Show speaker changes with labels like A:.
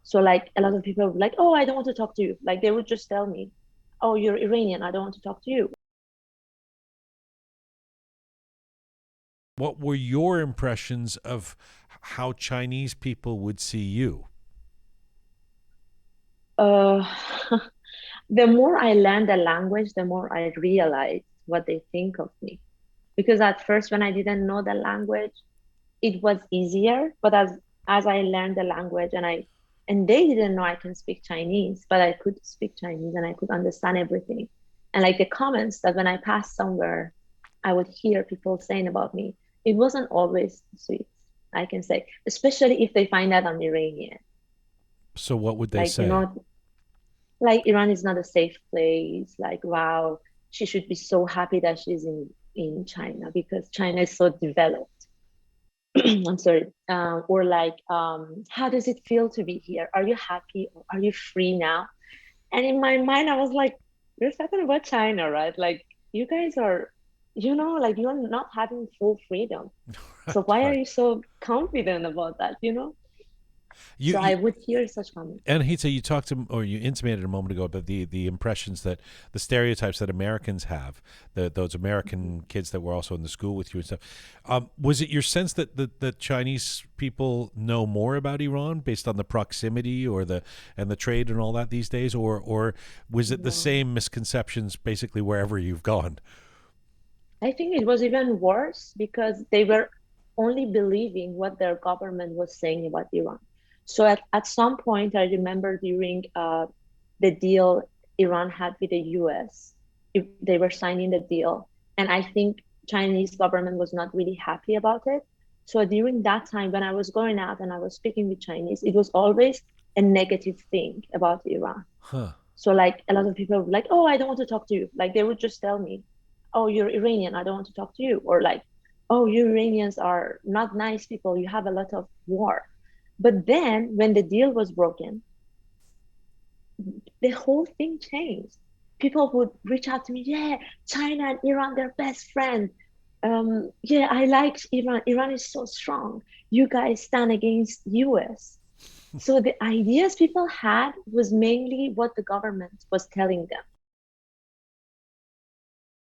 A: So like a lot of people would like, oh, I don't want to talk to you. Like they would just tell me, oh, you're Iranian, I don't want to talk to you.
B: What were your impressions of how Chinese people would see you?
A: Uh, the more I learned the language, the more I realized what they think of me. Because at first, when I didn't know the language, it was easier. But as I learned the language and they didn't know I can speak Chinese, but I could speak Chinese and I could understand everything. And like the comments that when I passed somewhere, I would hear people saying about me, it wasn't always sweet, I can say, especially if they find out I'm Iranian.
B: So what would they
A: Like,
B: say?
A: like Iran is not a safe place. Like, wow, she should be so happy that she's in China because China is so developed. I'm sorry. Or like, how does it feel to be here? Are you happy? Or are you free now? And in my mind, I was like, we're talking about China, right? Like, you guys are, like you're not having full freedom. So
B: Right,
A: why are
B: right.
A: you so confident about that?
B: You,
A: So
B: you
A: I would hear such comments.
B: Anahita, you talked to, or you intimated a moment ago about the impressions that the stereotypes that Americans have, those American kids that were also in the school with you and stuff. Was it your sense that the Chinese people know more about Iran based on the proximity or the trade and all that these days, or was it the
A: No.
B: same misconceptions basically wherever you've gone?
A: I think it was even worse because they were only believing what their government was saying about Iran. So at some point, I remember during the deal Iran had with the US, they were signing the deal. And I think Chinese government was not really happy about it. So during that time, when I was going out and I was speaking with Chinese, it was always a negative thing about Iran.
B: Huh.
A: So like a lot of people were like, oh, I don't want to talk to you. Like they would just tell me, oh, you're Iranian, I don't want to talk to you. Or like, oh, you Iranians are not nice people, you have a lot of war. But then when the deal was broken, the whole thing changed. People would reach out to me, yeah, China and Iran, they're best friends. Yeah, I like Iran. Iran is so strong. You guys stand against US. So the ideas people had was mainly what the government was telling them.